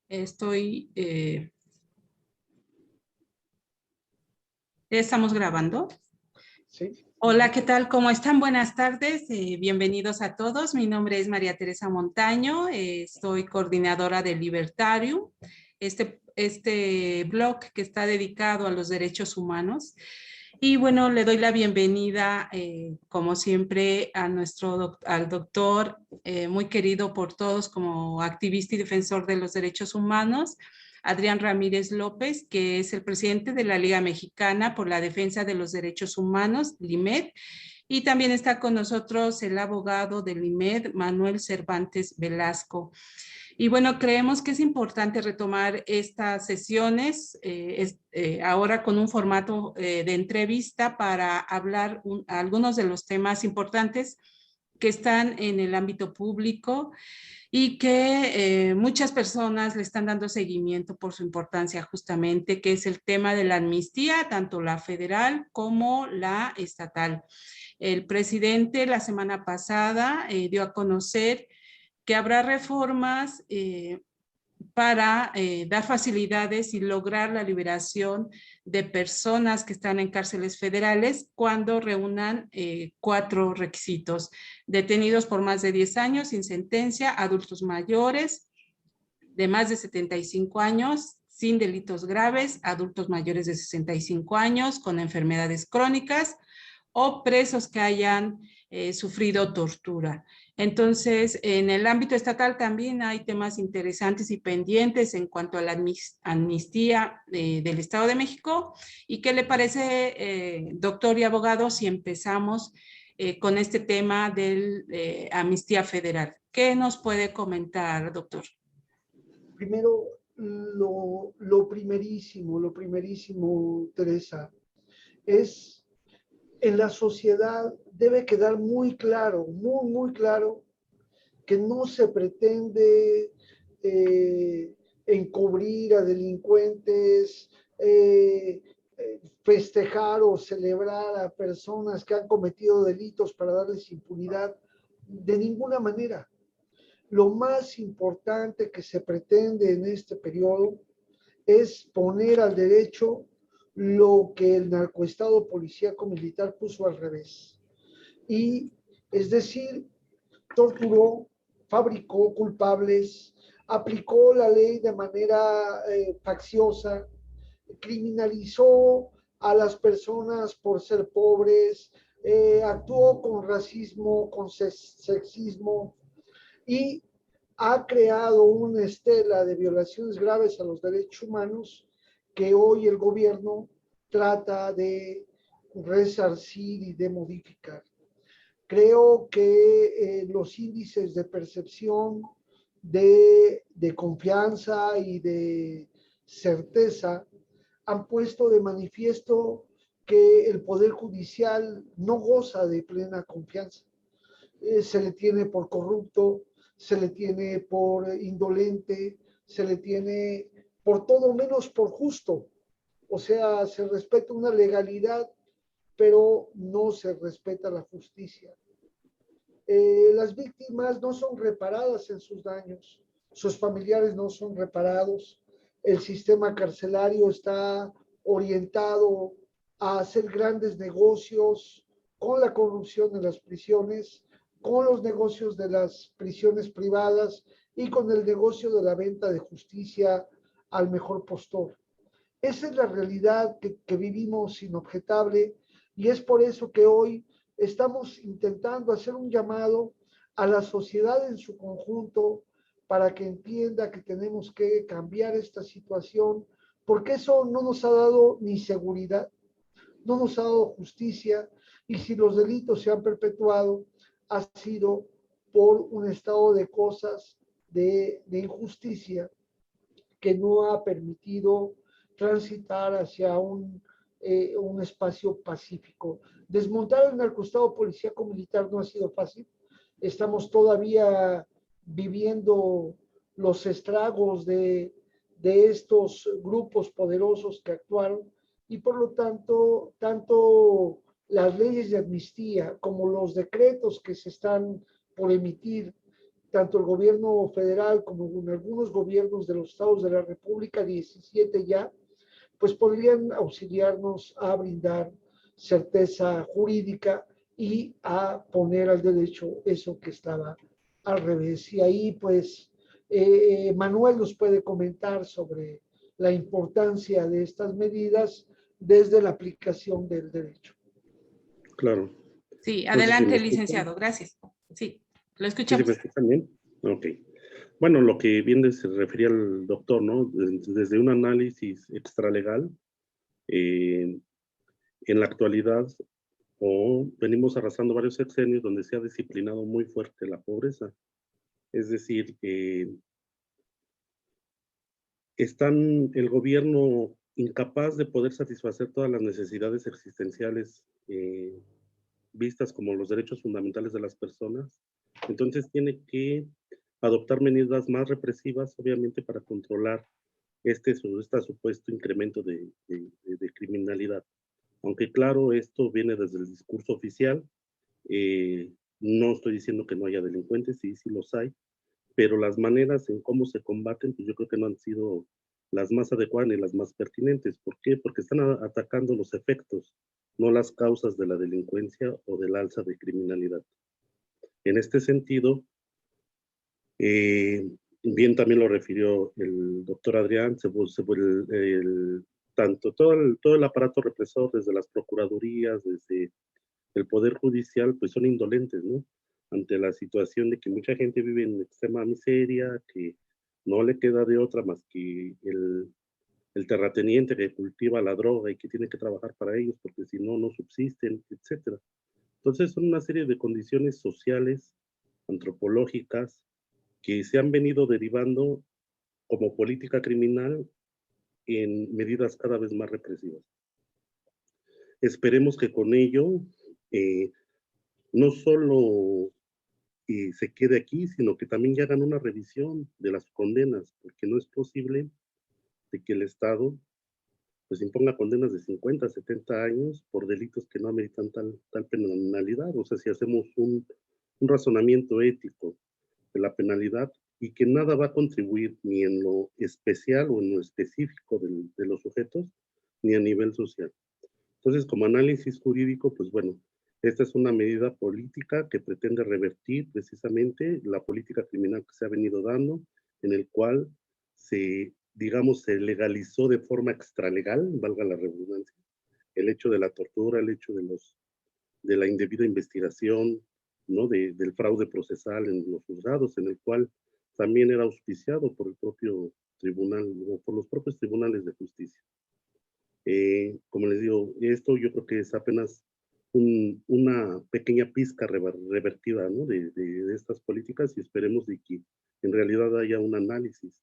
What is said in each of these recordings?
Estoy, ¿estamos grabando? Sí. Hola, ¿qué tal? ¿Cómo están? Buenas tardes. Bienvenidos a todos. Mi nombre es María Teresa Montaño. Soy coordinadora de Libertarium, este blog que está dedicado a los derechos humanos. Y bueno, le doy la bienvenida, como siempre, al doctor, muy querido por todos como activista y defensor de los derechos humanos, Adrián Ramírez López, que es el presidente de la Liga Mexicana por la Defensa de los Derechos Humanos, LIMED, y también está con nosotros el abogado del LIMED, Manuel Cervantes Velasco. Y bueno, creemos que es importante retomar estas sesiones ahora con un formato de entrevista para hablar algunos de los temas importantes que están en el ámbito público y que muchas personas le están dando seguimiento por su importancia justamente, que es el tema de la amnistía, tanto la federal como la estatal. El presidente la semana pasada dio a conocer que habrá reformas para dar facilidades y lograr la liberación de personas que están en cárceles federales cuando reúnan 4 requisitos: detenidos por más de 10 años sin sentencia, adultos mayores de más de 75 años sin delitos graves, adultos mayores de 65 años con enfermedades crónicas o presos que hayan sufrido tortura. Entonces, en el ámbito estatal también hay temas interesantes y pendientes en cuanto a la amnistía del Estado de México. ¿Y qué le parece, doctor y abogado, si empezamos con este tema de amnistía federal? ¿Qué nos puede comentar, doctor? Primero, lo primerísimo, Teresa, es en la sociedad debe quedar muy claro, muy claro, que no se pretende encubrir a delincuentes, festejar o celebrar a personas que han cometido delitos para darles impunidad, de ninguna manera. Lo más importante que se pretende en este periodo es poner al derecho lo que el narcoestado policíaco militar puso al revés. Y es decir, torturó, fabricó culpables, aplicó la ley de manera facciosa, criminalizó a las personas por ser pobres, actuó con racismo, con sexismo, y ha creado una estela de violaciones graves a los derechos humanos que hoy el gobierno trata de resarcir y de modificar. Creo que los índices de percepción de confianza y de certeza han puesto de manifiesto que el Poder Judicial no goza de plena confianza. Se le tiene por corrupto, se le tiene por indolente, se le tiene por todo menos por justo. O sea, se respeta una legalidad, pero no se respeta la justicia. Las víctimas no son reparadas en sus daños, sus familiares no son reparados, el sistema carcelario está orientado a hacer grandes negocios con la corrupción de las prisiones, con los negocios de las prisiones privadas y con el negocio de la venta de justicia al mejor postor. Esa es la realidad que vivimos inobjetable, y es por eso que hoy estamos intentando hacer un llamado a la sociedad en su conjunto para que entienda que tenemos que cambiar esta situación, porque eso no nos ha dado ni seguridad, no nos ha dado justicia, y si los delitos se han perpetuado, ha sido por un estado de cosas de injusticia que no ha permitido transitar hacia un espacio pacífico. Desmontar el narcoestado policíaco militar no ha sido fácil. Estamos todavía viviendo los estragos de estos grupos poderosos que actuaron, y por lo tanto, tanto las leyes de amnistía como los decretos que se están por emitir, tanto el gobierno federal como en algunos gobiernos de los estados de la República, 17 ya, pues podrían auxiliarnos a brindar certeza jurídica y a poner al derecho eso que estaba al revés. Y ahí pues Manuel nos puede comentar sobre la importancia de estas medidas desde la aplicación del derecho. Claro. Sí, No sé si adelante, me licenciado, escuchan. gracias. Sí, lo ¿Sí se escuchamos. me escuchan bien? Ok. Bueno, lo que bien se refería al doctor, ¿no? Desde un análisis extralegal, en la actualidad, venimos arrastrando varios sexenios donde se ha disciplinado muy fuerte la pobreza. Es decir, están el gobierno incapaz de poder satisfacer todas las necesidades existenciales vistas como los derechos fundamentales de las personas. Entonces tiene que adoptar medidas más represivas, obviamente, para controlar este supuesto incremento de criminalidad. Aunque claro, esto viene desde el discurso oficial. No estoy diciendo que no haya delincuentes, sí, sí los hay, pero las maneras en cómo se combaten, pues yo creo que no han sido las más adecuadas ni las más pertinentes. ¿Por qué? Porque están atacando los efectos, no las causas de la delincuencia o del alza de criminalidad. En este sentido, bien también lo refirió el doctor Adrián, tanto todo el aparato represor, desde las procuradurías, desde el Poder Judicial, pues son indolentes, ¿no? Ante la situación de que mucha gente vive en extrema miseria, que no le queda de otra más que el terrateniente que cultiva la droga y que tiene que trabajar para ellos porque si no, no subsisten, etcétera. Entonces son una serie de condiciones sociales, antropológicas, que se han venido derivando como política criminal en medidas cada vez más represivas. Esperemos que con ello no solo se quede aquí, sino que también ya hagan una revisión de las condenas, porque no es posible de que el Estado pues imponga condenas de 50, 70 años por delitos que no ameritan tal penalidad. O sea, si hacemos un razonamiento ético de la penalidad y que nada va a contribuir ni en lo especial o en lo específico de los sujetos, ni a nivel social. Entonces, como análisis jurídico, pues bueno, esta es una medida política que pretende revertir precisamente la política criminal que se ha venido dando, en el cual digamos, se legalizó de forma extralegal, valga la redundancia, el hecho de la tortura, el hecho de la indebida investigación, ¿no? Del fraude procesal en los juzgados, en el cual también era auspiciado por el propio tribunal o por los propios tribunales de justicia. Como les digo, esto yo creo que es apenas una pequeña pizca revertida, ¿no? de estas políticas y esperemos de que en realidad haya un análisis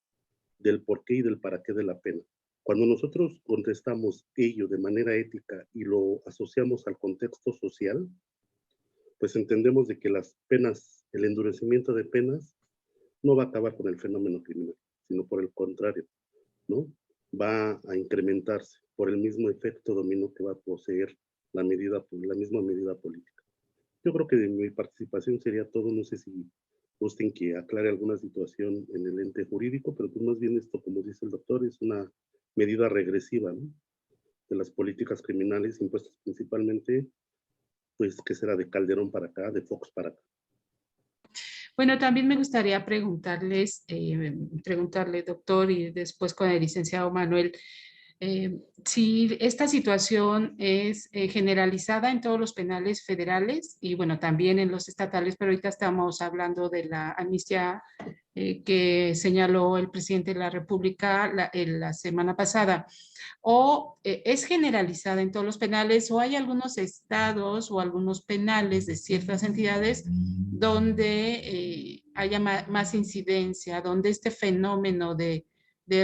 del por qué y del para qué de la pena. Cuando nosotros contestamos ello de manera ética y lo asociamos al contexto social, pues entendemos de que las penas, el endurecimiento de penas, no va a acabar con el fenómeno criminal, sino por el contrario, ¿no? Va a incrementarse por el mismo efecto dominó que va a poseer la misma medida política. Yo creo que de mi participación sería todo, no sé si gusten que aclare alguna situación en el ente jurídico, pero pues más bien esto, como dice el doctor, es una medida regresiva, ¿no? De las políticas criminales impuestas principalmente, pues, ¿qué será? De Calderón para acá, de Fox para acá. Bueno, también me gustaría preguntarle, doctor, y después con el licenciado Manuel, si esta situación es generalizada en todos los penales federales y bueno, también en los estatales, pero ahorita estamos hablando de la amnistía que señaló el presidente de la República la semana pasada, o es generalizada en todos los penales, o hay algunos estados o algunos penales de ciertas entidades donde haya más incidencia, donde este fenómeno de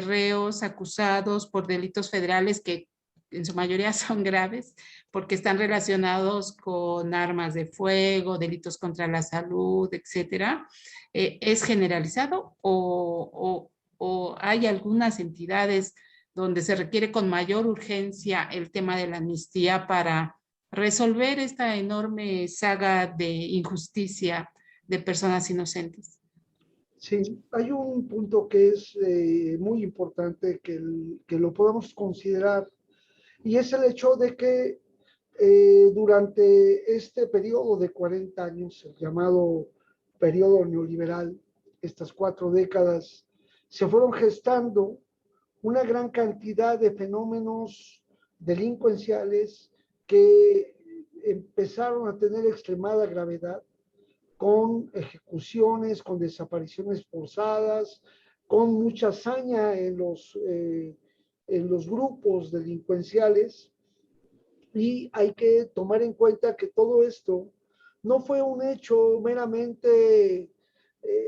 reos acusados por delitos federales que en su mayoría son graves porque están relacionados con armas de fuego, delitos contra la salud, etcétera, ¿es generalizado o hay algunas entidades donde se requiere con mayor urgencia el tema de la amnistía para resolver esta enorme saga de injusticia de personas inocentes? Sí, hay un punto que es muy importante que lo podamos considerar y es el hecho de que durante este periodo de 40 años, el llamado periodo neoliberal, estas 4 décadas, se fueron gestando una gran cantidad de fenómenos delincuenciales que empezaron a tener extremada gravedad con ejecuciones, con desapariciones forzadas, con mucha hazaña en los grupos delincuenciales. Y hay que tomar en cuenta que todo esto no fue un hecho meramente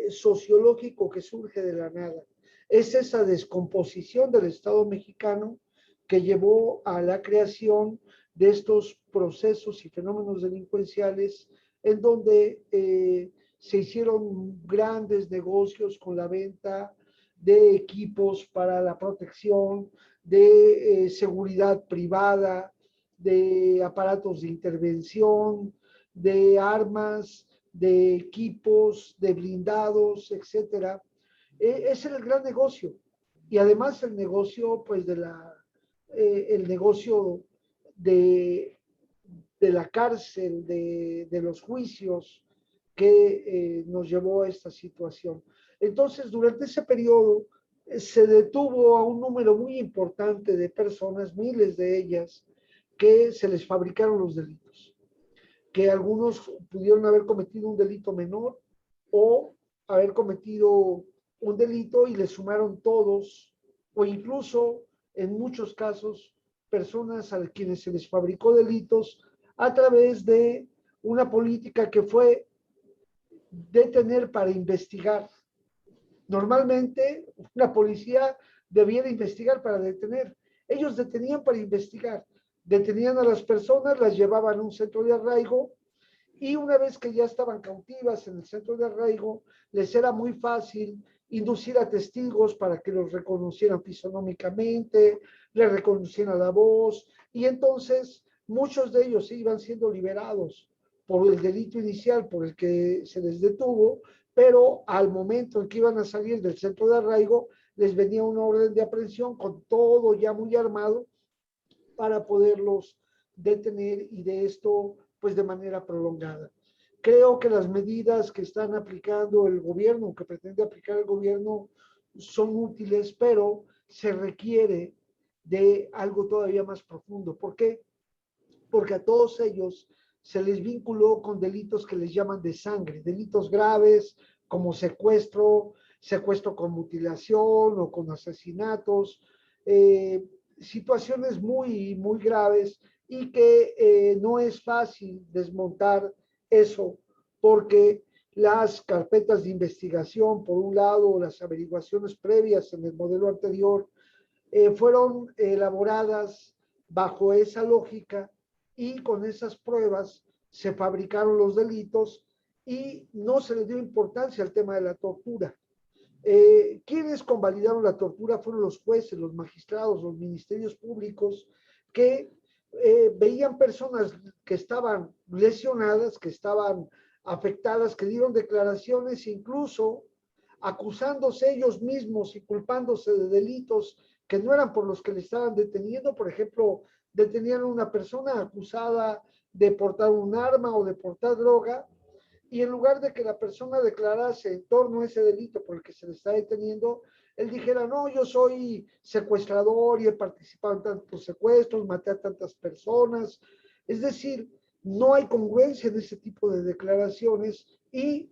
sociológico que surge de la nada. Es esa descomposición del Estado mexicano que llevó a la creación de estos procesos y fenómenos delincuenciales en donde se hicieron grandes negocios con la venta de equipos para la protección, de seguridad privada, de aparatos de intervención, de armas, de equipos, de blindados, etcétera. Es el gran negocio. Y además el negocio, pues, el negocio de, de la cárcel, de los juicios que nos llevó a esta situación. Entonces, durante ese periodo, se detuvo a un número muy importante de personas, miles de ellas, que se les fabricaron los delitos, que algunos pudieron haber cometido un delito menor o haber cometido un delito y le sumaron todos, o incluso en muchos casos personas a quienes se les fabricó delitos a través de una política que fue detener para investigar. Normalmente una policía debía de investigar para detener. Ellos detenían para investigar. Detenían a las personas, las llevaban a un centro de arraigo y una vez que ya estaban cautivas en el centro de arraigo, les era muy fácil inducir a testigos para que los reconocieran fisonómicamente, les reconocieran la voz y entonces muchos de ellos iban siendo liberados por el delito inicial por el que se les detuvo, pero al momento en que iban a salir del centro de arraigo, les venía una orden de aprehensión con todo ya muy armado para poderlos detener y de esto pues de manera prolongada. Creo que las medidas que están aplicando el gobierno, que pretende aplicar el gobierno, son útiles, pero se requiere de algo todavía más profundo. ¿Por qué? Porque a todos ellos se les vinculó con delitos que les llaman de sangre, delitos graves como secuestro, secuestro con mutilación o con asesinatos, situaciones muy, muy graves y que no es fácil desmontar eso porque las carpetas de investigación, por un lado, las averiguaciones previas en el modelo anterior, fueron elaboradas bajo esa lógica y con esas pruebas se fabricaron los delitos y no se le dio importancia al tema de la tortura. Quienes convalidaron la tortura fueron los jueces, los magistrados, los ministerios públicos, que veían personas que estaban lesionadas, que estaban afectadas, que dieron declaraciones, incluso acusándose ellos mismos y culpándose de delitos que no eran por los que le estaban deteniendo. Por ejemplo, detenían a una persona acusada de portar un arma o de portar droga, y en lugar de que la persona declarase en torno a ese delito por el que se le está deteniendo, él dijera, no, yo soy secuestrador y he participado en tantos secuestros, maté a tantas personas. Es decir, no hay congruencia en ese tipo de declaraciones y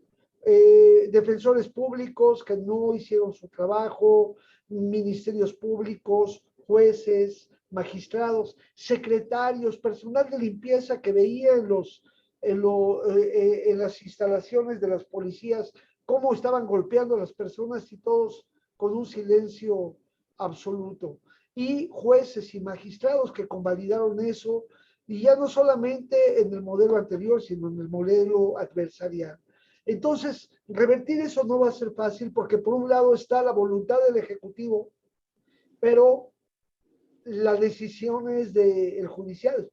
defensores públicos que no hicieron su trabajo, ministerios públicos, jueces, magistrados, secretarios, personal de limpieza que veía en las instalaciones de las policías, cómo estaban golpeando a las personas y todos con un silencio absoluto. Y jueces y magistrados que convalidaron eso, y ya no solamente en el modelo anterior, sino en el modelo adversarial. Entonces, revertir eso no va a ser fácil porque por un lado está la voluntad del Ejecutivo, pero la decisión es del judicial.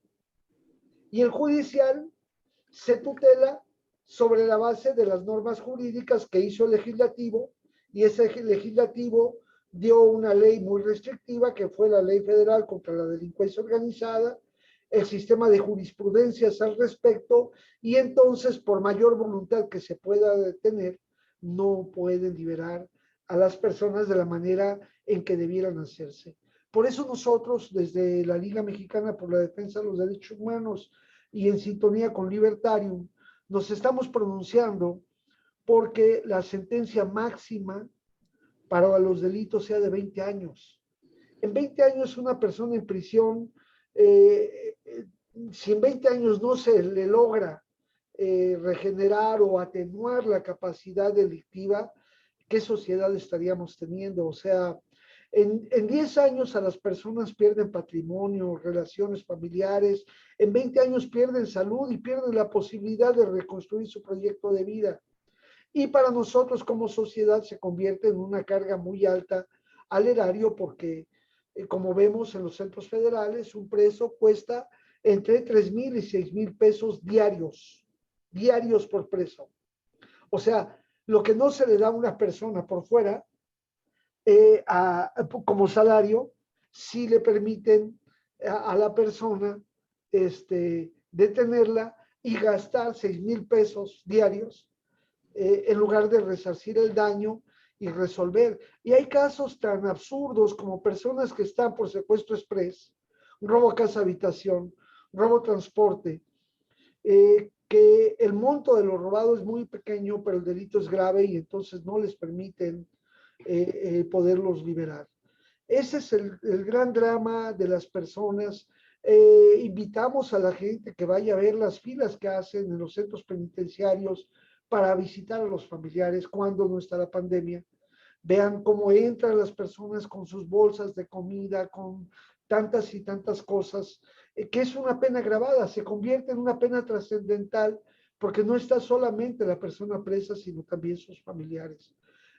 Y el judicial se tutela sobre la base de las normas jurídicas que hizo el legislativo, y ese legislativo dio una ley muy restrictiva que fue la Ley Federal contra la Delincuencia Organizada, el sistema de jurisprudencias al respecto, y entonces por mayor voluntad que se pueda tener, no pueden liberar a las personas de la manera en que debieran hacerse. Por eso nosotros, desde la Liga Mexicana por la Defensa de los Derechos Humanos y en sintonía con Libertarium, nos estamos pronunciando porque la sentencia máxima para los delitos sea de 20 años. En 20 años una persona en prisión, si en 20 años no se le logra regenerar o atenuar la capacidad delictiva, ¿qué sociedad estaríamos teniendo? O sea, en 10 años a las personas pierden patrimonio, relaciones familiares, en 20 años pierden salud y pierden la posibilidad de reconstruir su proyecto de vida. Y para nosotros como sociedad se convierte en una carga muy alta al erario porque, como vemos en los centros federales, un preso cuesta entre 3,000 y 6,000 pesos diarios por preso. O sea, lo que no se le da a una persona por fuera como salario, si le permiten a la persona detenerla y gastar 6,000 pesos diarios en lugar de resarcir el daño y resolver. Y hay casos tan absurdos como personas que están por secuestro express, robo a casa habitación, robo transporte, que el monto de lo robado es muy pequeño, pero el delito es grave y entonces no les permiten poderlos liberar. Ese es el gran drama de las personas. Invitamos a la gente que vaya a ver las filas que hacen en los centros penitenciarios para visitar a los familiares cuando no está la pandemia. Vean cómo entran las personas con sus bolsas de comida, con tantas y tantas cosas, que es una pena agravada, se convierte en una pena trascendental porque no está solamente la persona presa, sino también sus familiares.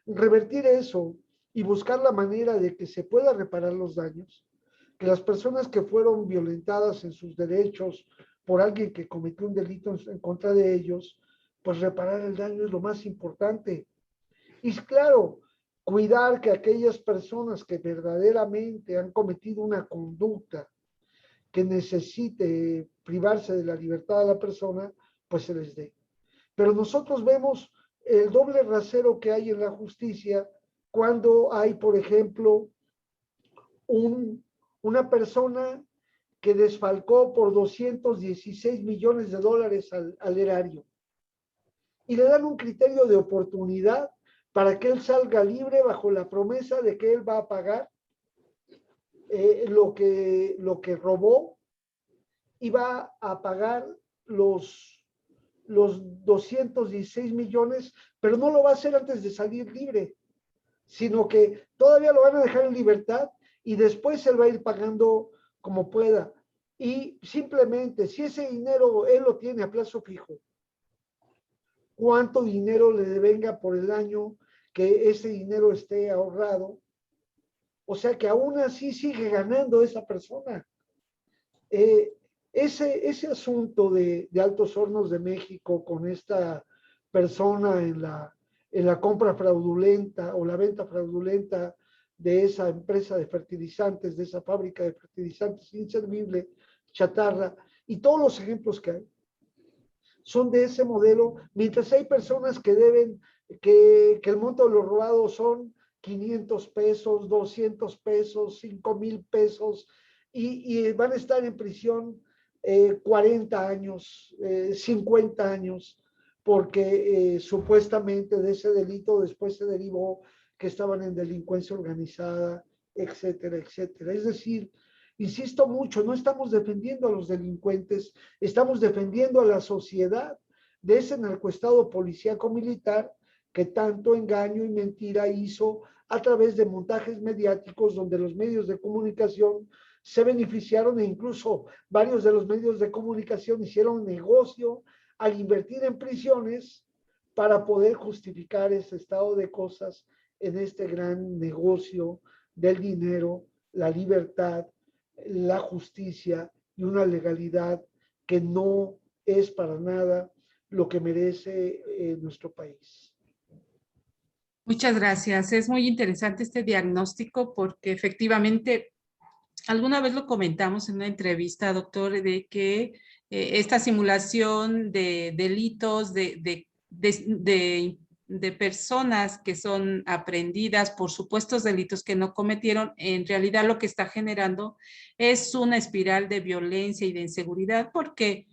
Revertir eso y buscar la manera de que se pueda reparar los daños, que las personas que fueron violentadas en sus derechos por alguien que cometió un delito en contra de ellos, pues reparar el daño es lo más importante. Y claro, cuidar que aquellas personas que verdaderamente han cometido una conducta que necesite privarse de la libertad de la persona, pues se les dé. Pero nosotros vemos el doble rasero que hay en la justicia cuando hay, por ejemplo, una persona que desfalcó por 216 millones de dólares al erario y le dan un criterio de oportunidad para que él salga libre bajo la promesa de que él va a pagar lo que robó y va a pagar los 216 millones, pero no lo va a hacer antes de salir libre, sino que todavía lo van a dejar en libertad y después él va a ir pagando como pueda. Y simplemente, si ese dinero él lo tiene a plazo fijo, ¿cuánto dinero le devenga por el año que ese dinero esté ahorrado? O sea que aún así sigue ganando esa persona. Ese asunto de Altos Hornos de México con esta persona en la compra fraudulenta o la venta fraudulenta de esa empresa de fertilizantes, de esa fábrica de fertilizantes inservible, chatarra, y todos los ejemplos que hay son de ese modelo, mientras hay personas que deben, que el monto de los robados son 500 pesos, 200 pesos, 5,000 pesos, y van a estar en prisión 40 años, 50 años, porque supuestamente de ese delito después se derivó que estaban en delincuencia organizada, etcétera, etcétera. Es decir, insisto mucho, no estamos defendiendo a los delincuentes, estamos defendiendo a la sociedad de ese narcoestado policíaco militar que tanto engaño y mentira hizo a través de montajes mediáticos donde los medios de comunicación se beneficiaron e incluso varios de los medios de comunicación hicieron negocio al invertir en prisiones para poder justificar ese estado de cosas en este gran negocio del dinero, la libertad, la justicia y una legalidad que no es para nada lo que merece nuestro país. Muchas gracias. Es muy interesante este diagnóstico porque efectivamente alguna vez lo comentamos en una entrevista, doctor, de que esta simulación de delitos de personas que son aprendidas por supuestos delitos que no cometieron, en realidad lo que está generando es una espiral de violencia y de inseguridad porque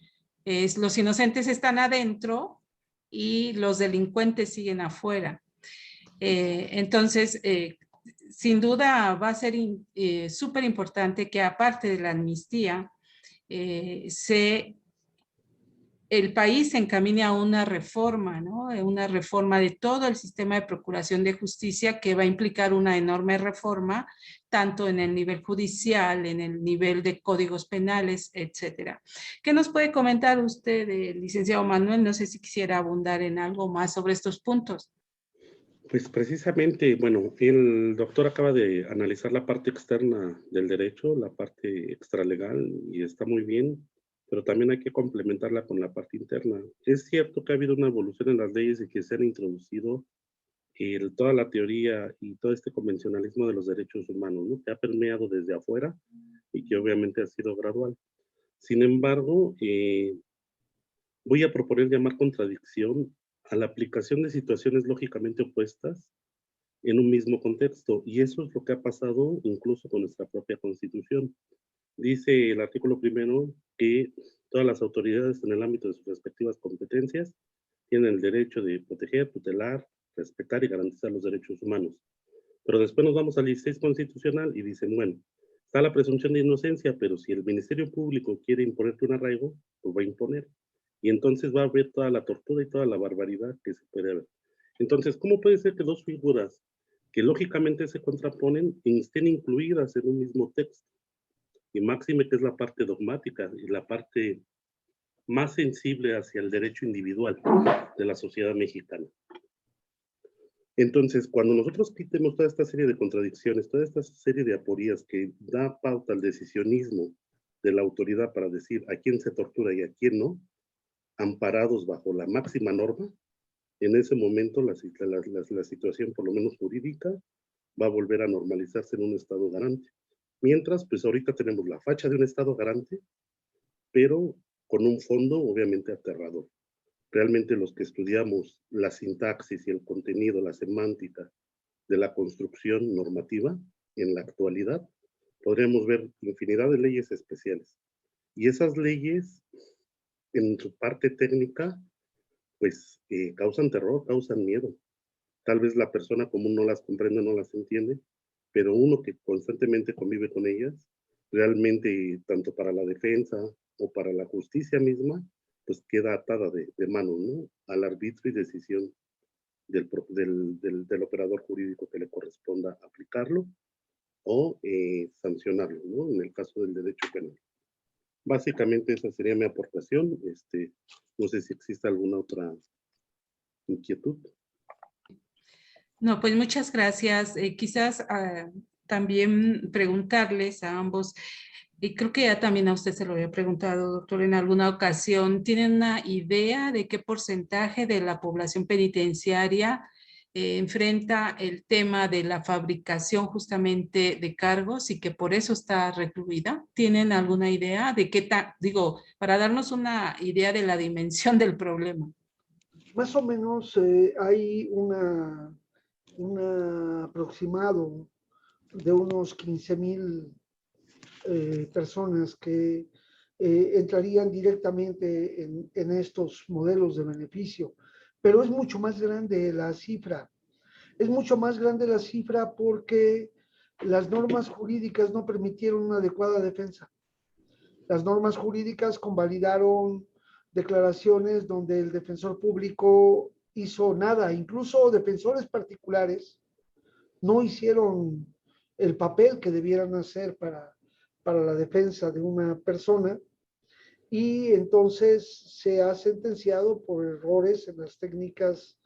los inocentes están adentro y los delincuentes siguen afuera. Entonces, sin duda va a ser súper importante que aparte de la amnistía, el país se encamine a una reforma, ¿no? Una reforma de todo el sistema de procuración de justicia que va a implicar una enorme reforma, tanto en el nivel judicial, en el nivel de códigos penales, etcétera. ¿Qué nos puede comentar usted, licenciado Manuel? No sé si quisiera abundar en algo más sobre estos puntos. Pues precisamente, bueno, el doctor acaba de analizar la parte externa del derecho, la parte extralegal, y está muy bien, pero también hay que complementarla con la parte interna. Es cierto que ha habido una evolución en las leyes y que se han introducido toda la teoría y todo este convencionalismo de los derechos humanos, ¿no? Que ha permeado desde afuera y que obviamente ha sido gradual. Sin embargo, voy a proponer llamar contradicción a la aplicación de situaciones lógicamente opuestas en un mismo contexto. Y eso es lo que ha pasado incluso con nuestra propia Constitución. Dice el artículo primero que todas las autoridades en el ámbito de sus respectivas competencias tienen el derecho de proteger, tutelar, respetar y garantizar los derechos humanos. Pero después nos vamos al 16 constitucional y dicen, bueno, está la presunción de inocencia, pero si el Ministerio Público quiere imponerte un arraigo, lo va a imponer. Y entonces va a haber toda la tortura y toda la barbaridad que se puede haber. Entonces, ¿cómo puede ser que dos figuras que lógicamente se contraponen estén incluidas en un mismo texto? Y máxime que es la parte dogmática y la parte más sensible hacia el derecho individual de la sociedad mexicana. Entonces, cuando nosotros quitemos toda esta serie de contradicciones, toda esta serie de aporías que da pauta al decisionismo de la autoridad para decir a quién se tortura y a quién no, amparados bajo la máxima norma, en ese momento la situación, por lo menos jurídica, va a volver a normalizarse en un estado garante. Mientras, pues ahorita tenemos la facha de un estado garante, pero con un fondo obviamente aterrador. Realmente los que estudiamos la sintaxis y el contenido, la semántica de la construcción normativa en la actualidad, podremos ver infinidad de leyes especiales. Y esas leyes, en su parte técnica, pues causan terror, causan miedo. Tal vez la persona común no las comprende, no las entiende, pero uno que constantemente convive con ellas, realmente tanto para la defensa o para la justicia misma, pues queda atada de mano, ¿no? Al arbitrio y decisión del operador jurídico que le corresponda aplicarlo o sancionarlo, ¿no? En el caso del derecho penal. Básicamente esa sería mi aportación. No sé si existe alguna otra inquietud. No, pues muchas gracias. Quizás también preguntarles a ambos, y creo que ya también a usted se lo había preguntado, doctor, en alguna ocasión, ¿tienen una idea de qué porcentaje de la población penitenciaria enfrenta el tema de la fabricación justamente de cargos y que por eso está recluida? ¿Tienen alguna idea de qué digo, para darnos una idea de la dimensión del problema? Más o menos hay un aproximado de unos 15,000 personas que entrarían directamente en estos modelos de beneficio. Pero es mucho más grande la cifra. Es mucho más grande la cifra porque las normas jurídicas no permitieron una adecuada defensa. Las normas jurídicas convalidaron declaraciones donde el defensor público hizo nada. Incluso defensores particulares no hicieron el papel que debieran hacer para la defensa de una persona, y entonces se ha sentenciado por errores en las técnicas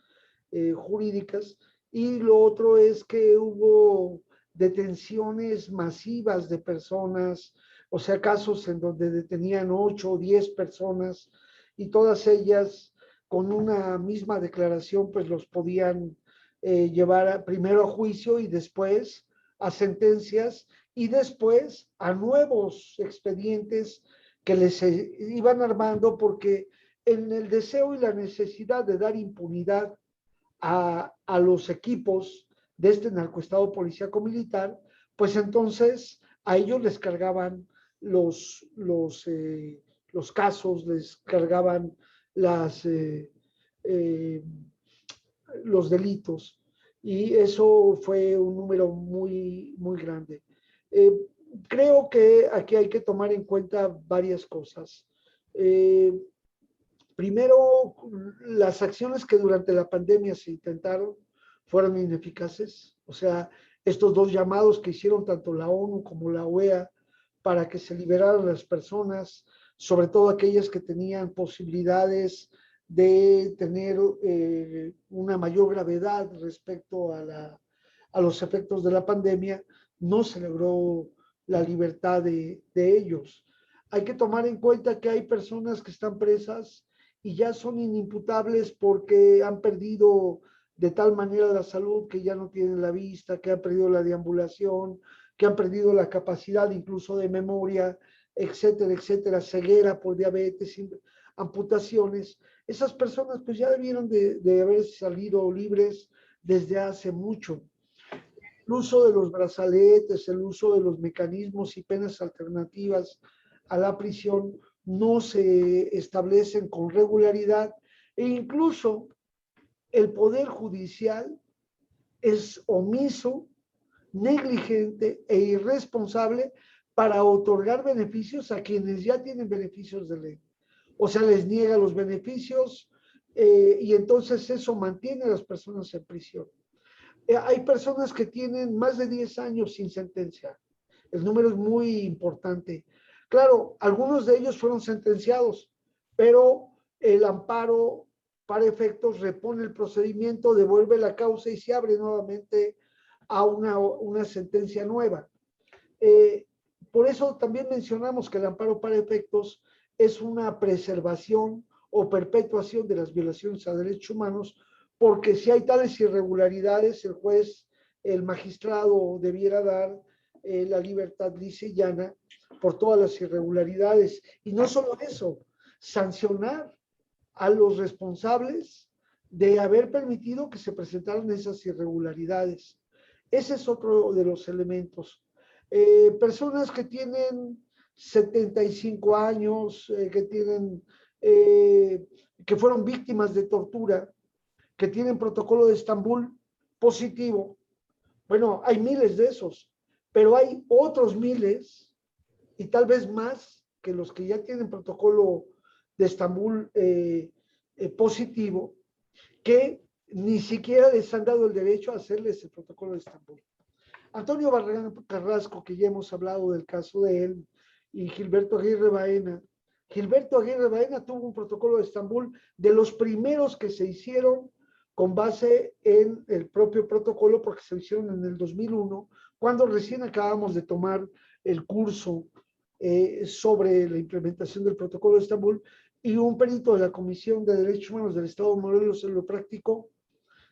jurídicas. Y lo otro es que hubo detenciones masivas de personas, o sea, casos en donde detenían 8 o 10 personas y todas ellas con una misma declaración, pues los podían llevar primero a juicio y después a sentencias y después a nuevos expedientes que les iban armando, porque en el deseo y la necesidad de dar impunidad a los equipos de este narcoestado policíaco militar, pues entonces a ellos les cargaban los casos, les cargaban las, los delitos, y eso fue un número muy, muy grande. Eh, Creo que aquí hay que tomar en cuenta varias cosas. Primero, las acciones que durante la pandemia se intentaron fueron ineficaces. O sea, estos dos llamados que hicieron tanto la ONU como la OEA para que se liberaran las personas, sobre todo aquellas que tenían posibilidades de tener una mayor gravedad respecto a los efectos de la pandemia, no se logró la libertad de ellos. Hay que tomar en cuenta que hay personas que están presas y ya son inimputables porque han perdido de tal manera la salud que ya no tienen la vista, que han perdido la deambulación, que han perdido la capacidad incluso de memoria, etcétera, etcétera, ceguera por diabetes, amputaciones. Esas personas pues ya debieron de haber salido libres desde hace mucho. El uso de los brazaletes, el uso de los mecanismos y penas alternativas a la prisión no se establecen con regularidad, e incluso el Poder Judicial es omiso, negligente e irresponsable para otorgar beneficios a quienes ya tienen beneficios de ley. O sea, les niega los beneficios y entonces eso mantiene a las personas en prisión. Hay personas que tienen más de 10 años sin sentencia. El número es muy importante. Claro, algunos de ellos fueron sentenciados, pero el amparo para efectos repone el procedimiento, devuelve la causa y se abre nuevamente a una sentencia nueva. Por eso también mencionamos que el amparo para efectos es una preservación o perpetuación de las violaciones a derechos humanos, porque si hay tales irregularidades, el juez, el magistrado debiera dar la libertad lisa y llana por todas las irregularidades. Y no solo eso, sancionar a los responsables de haber permitido que se presentaran esas irregularidades. Ese es otro de los elementos. Personas que tienen 75 años, que fueron víctimas de tortura, que tienen protocolo de Estambul positivo. Bueno, hay miles de esos, pero hay otros miles y tal vez más que los que ya tienen protocolo de Estambul positivo, que ni siquiera les han dado el derecho a hacerles el protocolo de Estambul. Antonio Barragán Carrasco, que ya hemos hablado del caso de él, y Gilberto Aguirre Baena. Gilberto Aguirre Baena tuvo un protocolo de Estambul de los primeros que se hicieron con base en el propio protocolo, porque se hicieron en el 2001, cuando recién acabamos de tomar el curso sobre la implementación del protocolo de Estambul, y un perito de la Comisión de Derechos Humanos del Estado de Morelos se lo practicó.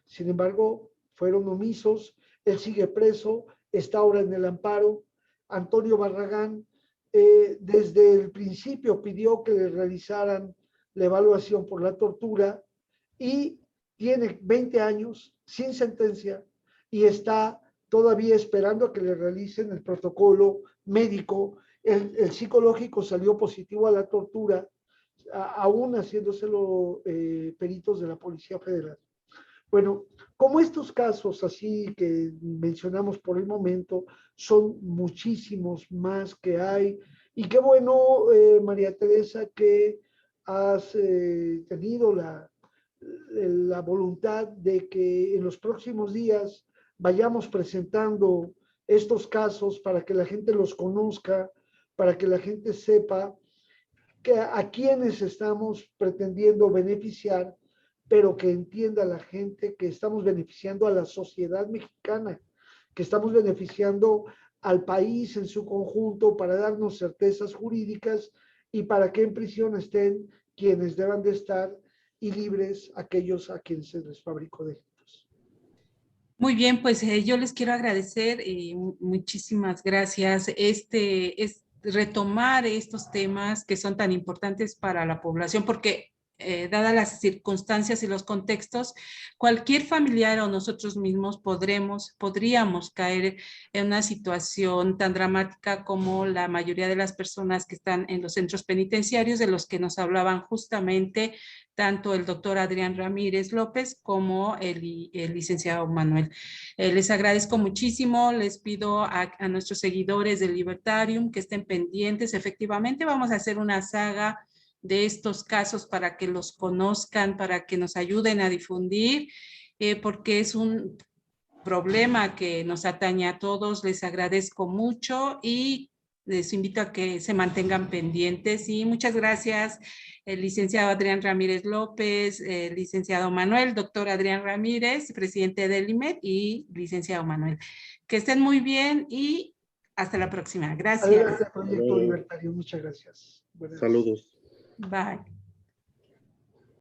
Sin embargo, fueron omisos. Él sigue preso, está ahora en el amparo. Antonio Barragán desde el principio pidió que le realizaran la evaluación por la tortura y tiene 20 años sin sentencia y está todavía esperando a que le realicen el protocolo médico. El psicológico salió positivo a la tortura, aún haciéndoselo peritos de la Policía Federal. Bueno, como estos casos así que mencionamos por el momento, son muchísimos más que hay. Y qué bueno, María Teresa, que has tenido la voluntad de que en los próximos días vayamos presentando estos casos para que la gente los conozca, para que la gente sepa que a quienes estamos pretendiendo beneficiar, pero que entienda la gente que estamos beneficiando a la sociedad mexicana, que estamos beneficiando al país en su conjunto para darnos certezas jurídicas y para que en prisión estén quienes deban de estar y libres aquellos a quienes se les fabricó delitos. Muy bien, pues yo les quiero agradecer y muchísimas gracias. Es retomar estos temas que son tan importantes para la población, porque dadas las circunstancias y los contextos, cualquier familiar o nosotros mismos podríamos caer en una situación tan dramática como la mayoría de las personas que están en los centros penitenciarios, de los que nos hablaban justamente tanto el doctor Adrián Ramírez López como el licenciado Manuel. Les agradezco muchísimo, les pido a nuestros seguidores del Libertarium que estén pendientes. Efectivamente, vamos a hacer una saga de estos casos para que los conozcan, para que nos ayuden a difundir, porque es un problema que nos atañe a todos. Les agradezco mucho y les invito a que se mantengan pendientes y muchas gracias, el licenciado Adrián Ramírez López, el licenciado Manuel, doctor Adrián Ramírez, presidente del IMED y licenciado Manuel. Que estén muy bien y hasta la próxima. Gracias. Adelante, Proyecto Libertario. Muchas gracias. Buenas. Saludos. Bye.